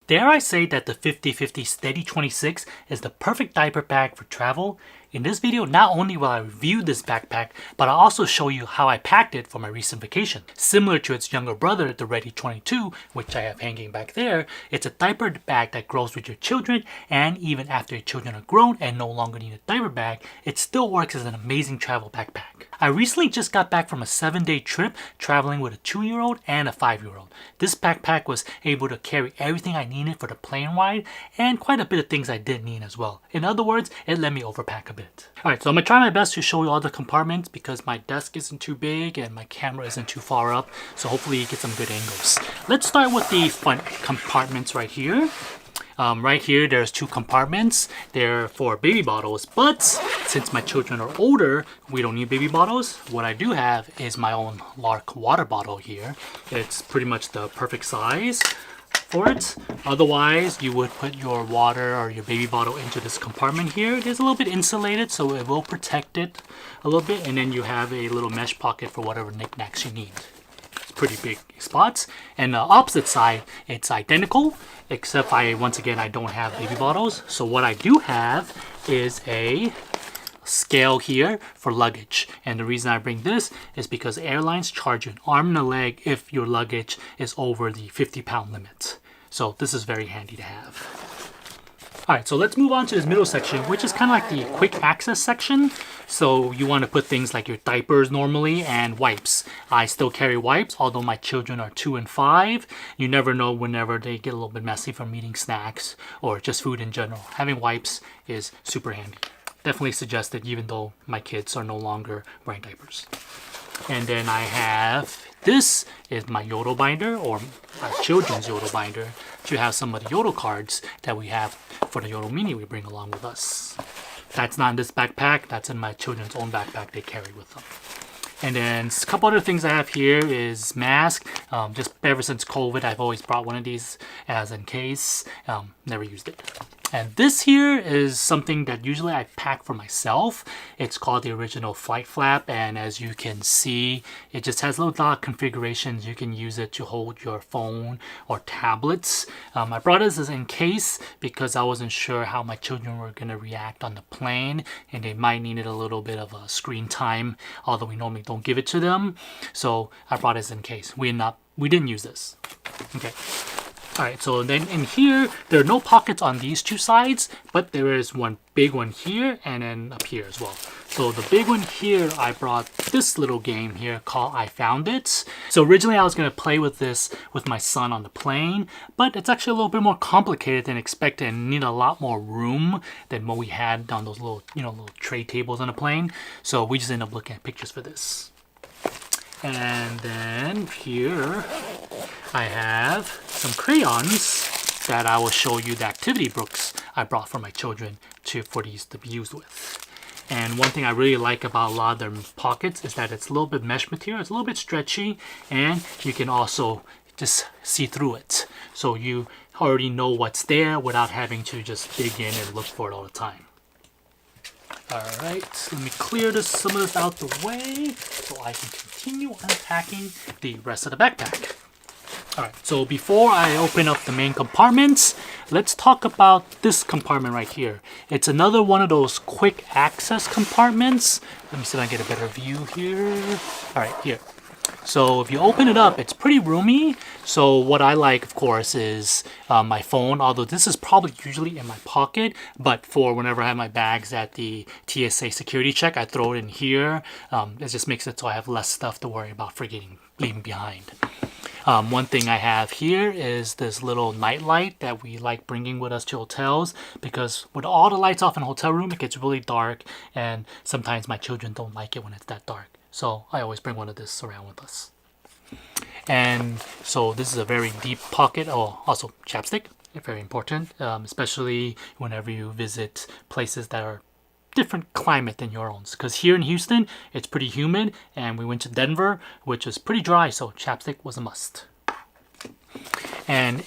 Dare I say that the 50/50 Steady 26 is the perfect diaper bag for travel? In this video, not only will I review this backpack, but I'll also show you how I packed it for my recent vacation. Similar to its younger brother, the Ready 22, which I have hanging back there, it's a diaper bag that grows with your children, and even after your children are grown and no longer need a diaper bag, it still works as an amazing travel backpack. I recently just got back from a 7-day trip traveling with a 2-year-old and a 5-year-old. This backpack was able to carry everything I needed for the plane ride and quite a bit of things I didn't need as well. In other words, it let me overpack a bit. Alright, so I'm going to try my best to show you all the compartments because my desk isn't too big and my camera isn't too far up, so hopefully you get some good angles. Let's start with the front compartments right here. Right here, there's 2 compartments. They're for baby bottles, but since my children are older, we don't need baby bottles. What I do have is my own Lark water bottle here. It's pretty much the perfect size for it. Otherwise, you would put your water or your baby bottle into this compartment here. It is a little bit insulated, so it will protect it a little bit, and then you have a little mesh pocket for whatever knickknacks you need. Pretty big spots. And the opposite side, it's identical, except once again I don't have baby bottles. So what I do have is a scale here for luggage, and the reason I bring this is because airlines charge you an arm and a leg if your luggage is over the 50-pound limit. So this is very handy to have. Alright, so let's move on to this middle section, which is kind of like the quick access section. So you want to put things like your diapers normally and wipes. I still carry wipes, although my children are 2 and 5. You never know whenever they get a little bit messy from eating snacks or just food in general. Having wipes is super handy. Definitely suggested even though my kids are no longer wearing diapers. And then I have, this is my Yodel binder, or our children's Yodel binder, to have some of the Yodel cards that we have for the Yodel Mini we bring along with us. That's not in this backpack, that's in my children's own backpack they carry with them. And then a couple other things I have here is mask. Just ever since COVID, I've always brought one of these as in case. Never used it. And this here is something that usually I pack for myself. It's called the original flight flap, and as you can see, it just has little dot configurations. You can use it to hold your phone or tablets. I brought this as in case because I wasn't sure how my children were going to react on the plane, and they might need a little bit of a screen time, although we normally don't give it to them. So I brought this in case. We didn't use this. Okay. Alright, so then in here, there are no pockets on these 2 sides, but there is one big one here and then up here as well. So the big one here, I brought this little game here called I Found It. So originally I was going to play with this with my son on the plane, but it's actually a little bit more complicated than expected and need a lot more room than what we had on those little, little tray tables on the plane. So we just ended up looking at pictures for this. And then here I have some crayons that I will show you the activity books I brought for my children for these to be used with. And one thing I really like about a lot of their pockets is that it's a little bit mesh material, it's a little bit stretchy, and you can also just see through it. So you already know what's there without having to just dig in and look for it all the time. Alright, let me clear some of this out the way so I can continue unpacking the rest of the backpack. Alright, so before I open up the main compartments, let's talk about this compartment right here. It's another one of those quick access compartments. Let me see if I can get a better view here. Alright, here. So if you open it up, it's pretty roomy. So what I like, of course, is my phone, although this is probably usually in my pocket, but for whenever I have my bags at the TSA security check, I throw it in here. It just makes it so I have less stuff to worry about leaving behind. One thing I have here is this little night light that we like bringing with us to hotels, because with all the lights off in a hotel room, it gets really dark, and sometimes my children don't like it when it's that dark. So I always bring one of this around with us. And so this is a very deep pocket, also chapstick, very important, especially whenever you visit places that are different climate than your own. Because here in Houston, it's pretty humid, and we went to Denver, which is pretty dry, so chapstick was a must. And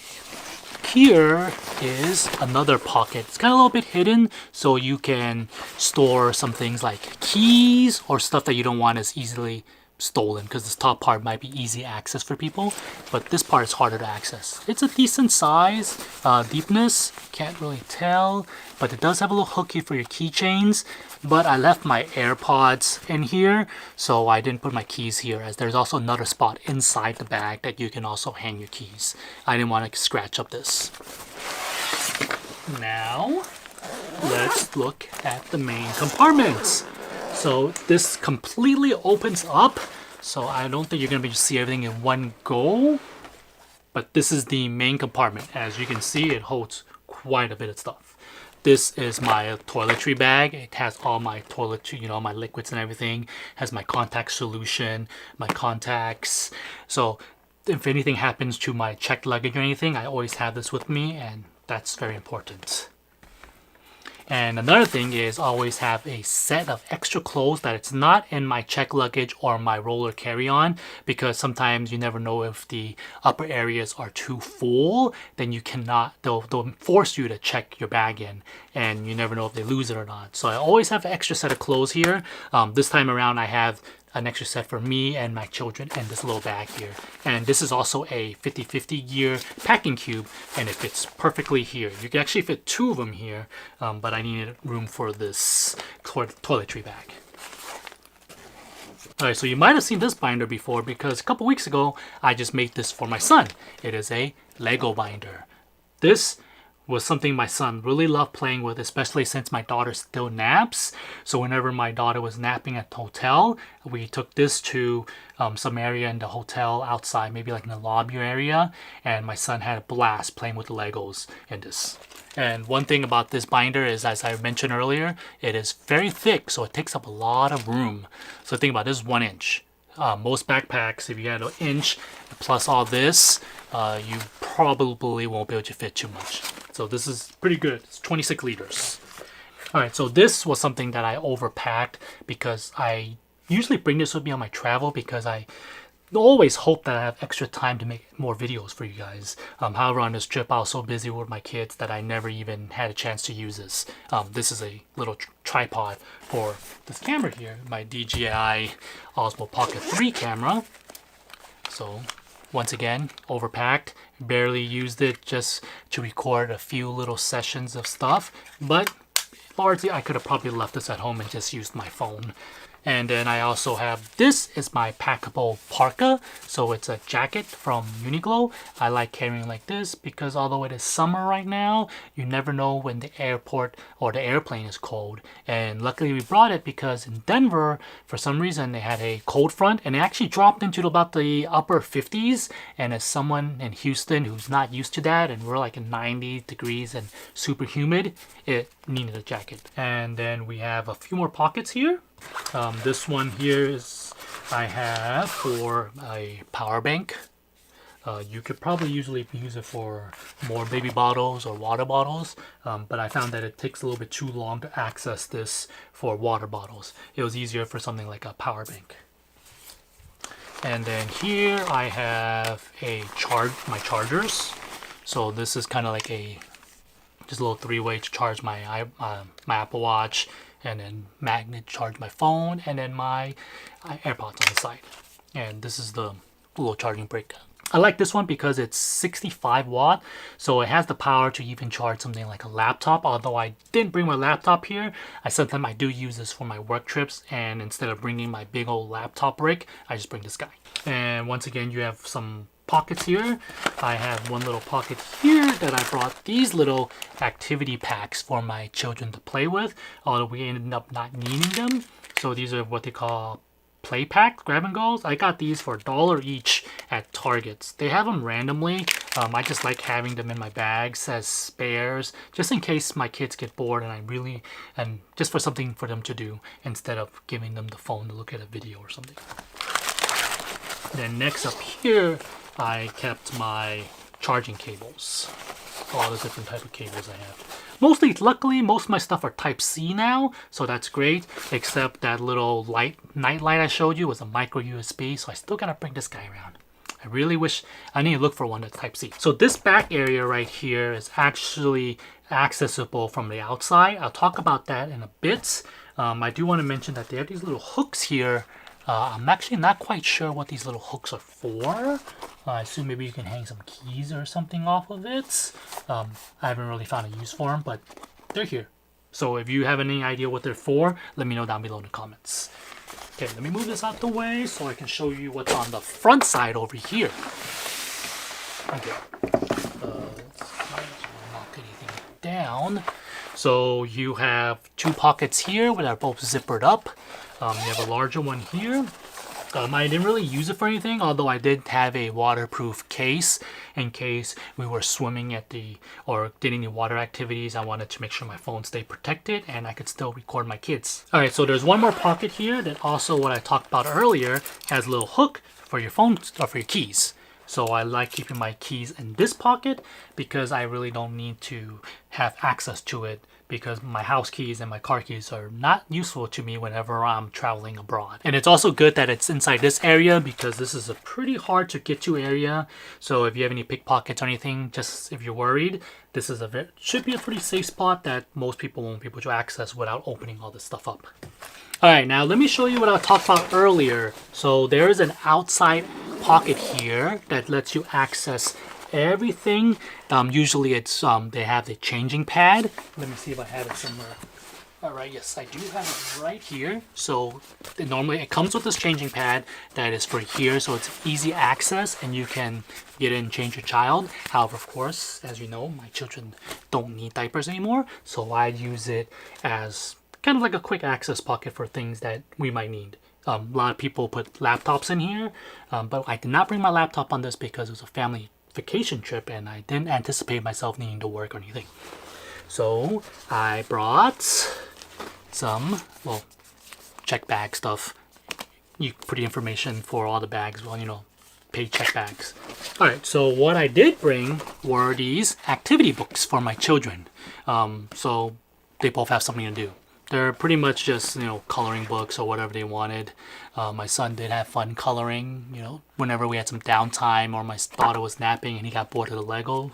here is another pocket. It's kind of a little bit hidden, so you can store some things like keys or stuff that you don't want as easily stolen because this top part might be easy access for people, but this part is harder to access. It's a decent size, deepness, can't really tell, but it does have a little hook here for your keychains. But I left my AirPods in here, so I didn't put my keys here, as there's also another spot inside the bag that you can also hang your keys. I didn't want to scratch up this. Now, let's look at the main compartments. So this completely opens up, so I don't think you're going to be able to see everything in one go. But this is the main compartment. As you can see, it holds quite a bit of stuff. This is my toiletry bag. It has all my toiletry, you know, my liquids and everything. It has my contact solution, my contacts. So if anything happens to my checked luggage or anything, I always have this with me, and that's very important. And another thing is always have a set of extra clothes that it's not in my check luggage or my roller carry-on, because sometimes you never know if the upper areas are too full, then you cannot, they'll force you to check your bag in, and you never know if they lose it or not. So I always have an extra set of clothes here. This time around I have an extra set for me and my children and this little bag here. And this is also a 50-50 gear packing cube, and it fits perfectly here. You can actually fit 2 of them here, but I needed room for this toiletry bag. Alright, so you might have seen this binder before, because a couple weeks ago I just made this for my son. It is a Lego binder. This was something my son really loved playing with, especially since my daughter still naps. So whenever my daughter was napping at the hotel, we took this to some area in the hotel outside, maybe like in the lobby area, and my son had a blast playing with the Legos in this. And one thing about this binder is, as I mentioned earlier, it is very thick, so it takes up a lot of room. So think about this, is 1 inch. Most backpacks, if you had 1 inch plus all this, you probably won't be able to fit too much. So this is pretty good. It's 26 liters. Alright, so this was something that I overpacked, because I usually bring this with me on my travel, because I always hope that I have extra time to make more videos for you guys. However, on this trip I was so busy with my kids that I never even had a chance to use this. This is a little tripod for this camera here, my DJI Osmo Pocket 3 camera. So once again, overpacked, barely used it just to record a few little sessions of stuff, but largely I could have probably left this at home and just used my phone. And then I also have, this is my packable parka. So it's a jacket from Uniqlo. I like carrying like this because although it is summer right now, you never know when the airport or the airplane is cold. And luckily we brought it because in Denver, for some reason, they had a cold front and it actually dropped into about the upper 50s. And as someone in Houston who's not used to that, and we're like in 90 degrees and super humid, it needed a jacket. And then we have a few more pockets here. This one here is I have for a power bank. You could probably usually use it for more baby bottles or water bottles, but I found that it takes a little bit too long to access this for water bottles. It was easier for something like a power bank. And then here I have my chargers. So this is kind of like just a little 3-way to charge my Apple Watch, and then magnet charge my phone, and then my AirPods on the side. And this is the little charging brick. I like this one because it's 65 watt, so it has the power to even charge something like a laptop. Although I didn't bring my laptop here, sometimes I do use this for my work trips, and instead of bringing my big old laptop brick, I just bring this guy. And once again, you have some pockets here. I have one little pocket here that I brought these little activity packs for my children to play with, although we ended up not needing them. So these are what they call play pack grab and goes. I got these for $1 each at Targets. They have them randomly. I just like having them in my bags as spares, just in case my kids get bored and just for something for them to do instead of giving them the phone to look at a video or something. Then next up here, I kept my charging cables, all the different type of cables I have. Luckily, most of my stuff are Type-C now, so that's great, except that little night light I showed you was a micro USB, so I still gotta bring this guy around. I really wish, I need to look for one that's Type-C. So this back area right here is actually accessible from the outside. I'll talk about that in a bit. I do want to mention that they have these little hooks here I'm actually not quite sure what these little hooks are for. I assume maybe you can hang some keys or something off of it. I haven't really found a use for them, but they're here. So if you have any idea what they're for, let me know down below in the comments. Okay, let me move this out the way so I can show you what's on the front side over here. Okay, let's knock anything down. So you have two pockets here that are both zippered up. You have a larger one here. I didn't really use it for anything, although I did have a waterproof case in case we were swimming or did any water activities. I wanted to make sure my phone stayed protected and I could still record my kids. All right, so there's one more pocket here that also, what I talked about earlier, has a little hook for your phone or for your keys. So I like keeping my keys in this pocket because I really don't need to have access to it, because my house keys and my car keys are not useful to me whenever I'm traveling abroad. And it's also good that it's inside this area because this is a pretty hard to get to area. So if you have any pickpockets or anything, just if you're worried, this is should be a pretty safe spot that most people won't be able to access without opening all this stuff up. All right, now let me show you what I talked about earlier. So there is an outside pocket here that lets you access everything. Usually it's they have the changing pad. Let me see if I have it somewhere. All right, yes, I do have it right here. So normally it comes with this changing pad that is for here, so it's easy access and you can get in and change your child. However, of course, as you know, my children don't need diapers anymore, so I use it as kind of like a quick access pocket for things that we might need. A lot of people put laptops in here, but I did not bring my laptop on this because it was a family vacation trip and I didn't anticipate myself needing to work or anything. So I brought some, well, check bag stuff. You put the information for all the bags, well, you know, paycheck bags. All right, so what I did bring were these activity books for my children. So they both have something to do. They're pretty much just, you know, coloring books or whatever they wanted. My son did have fun coloring, you know, whenever we had some downtime or my daughter was napping and he got bored of the Lego.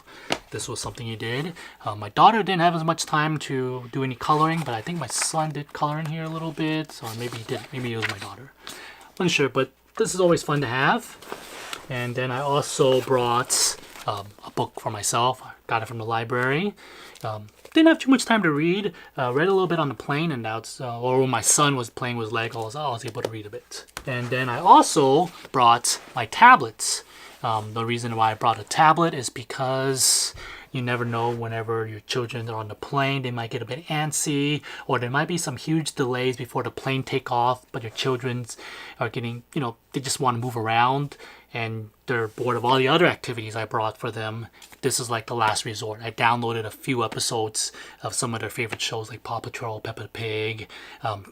This was something he did. My daughter didn't have as much time to do any coloring, but I think my son did color in here a little bit. Or maybe he did. Maybe it was my daughter. I'm not sure, but this is always fun to have. And then I also brought a book for myself. I got it from the library. Didn't have too much time to read. Read a little bit on the plane, and that's or when my son was playing with Legos, I was able to read a bit. And then I also brought my tablets. The reason why I brought a tablet is because you never know, whenever your children are on the plane, they might get a bit antsy, or there might be some huge delays before the plane take off, but your children are getting, you know, they just want to move around and they're bored of all the other activities I brought for them. This is like the last resort. I downloaded a few episodes of some of their favorite shows like Paw Patrol, Peppa Pig,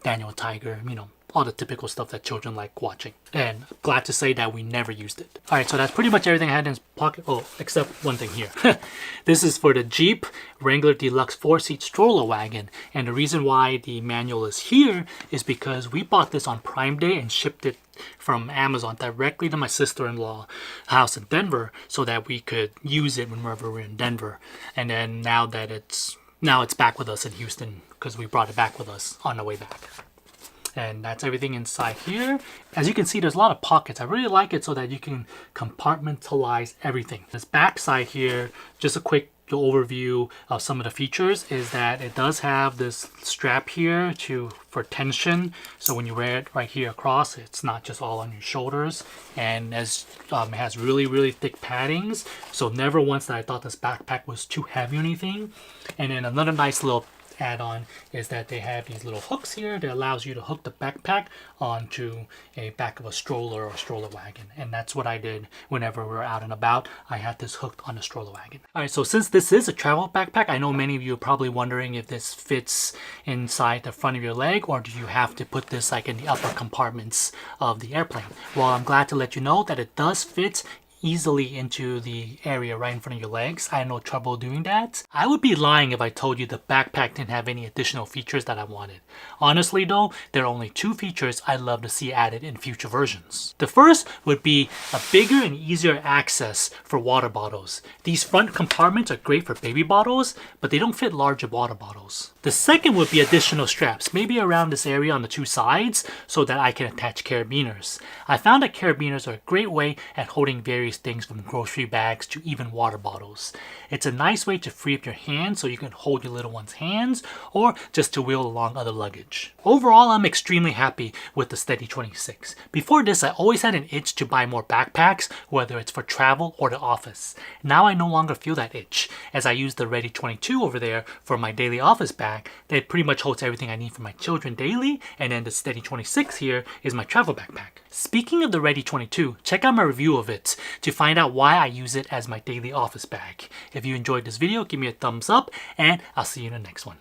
Daniel Tiger, you know, all the typical stuff that children like watching. And glad to say that we never used it. All right, so that's pretty much everything I had in this pocket. Oh, except one thing here. This is for the Jeep Wrangler Deluxe 4-seat stroller wagon. And the reason why the manual is here is because we bought this on Prime Day and shipped it from Amazon directly to my sister-in-law house in Denver so that we could use it whenever we're in Denver. And then now it's back with us in Houston because we brought it back with us on the way back. And that's everything inside here. As you can see, there's a lot of pockets. I really like it so that you can compartmentalize everything. This back side here, just a quick overview of some of the features, is that it does have this strap here for tension. So when you wear it right here across, it's not just all on your shoulders. And it has really, really thick paddings. So never once that I thought this backpack was too heavy or anything. And then another nice little add-on is that they have these little hooks here that allows you to hook the backpack onto a back of a stroller or stroller wagon. And that's what I did whenever we were out and about. I had this hooked on a stroller wagon. All right, so since this is a travel backpack, I know many of you are probably wondering if this fits inside the front of your leg, or do you have to put this like in the upper compartments of the airplane? Well, I'm glad to let you know that it does fit easily into the area right in front of your legs. I had no trouble doing that. I would be lying if I told you the backpack didn't have any additional features that I wanted. Honestly though, there are only 2 features I'd love to see added in future versions. The first would be a bigger and easier access for water bottles. These front compartments are great for baby bottles, but they don't fit larger water bottles. The second would be additional straps, maybe around this area on the 2 sides, so that I can attach carabiners. I found that carabiners are a great way at holding various things from grocery bags to even water bottles. It's a nice way to free up your hands so you can hold your little one's hands or just to wheel along other luggage. Overall, I'm extremely happy with the Steady 26. Before this, I always had an itch to buy more backpacks, whether it's for travel or the office. Now I no longer feel that itch, as I use the Ready 22 over there for my daily office bag that pretty much holds everything I need for my children daily, and then the Steady 26 here is my travel backpack. Speaking of the Ready 22, check out my review of it to find out why I use it as my daily office bag. If you enjoyed this video, give me a thumbs up, and I'll see you in the next one.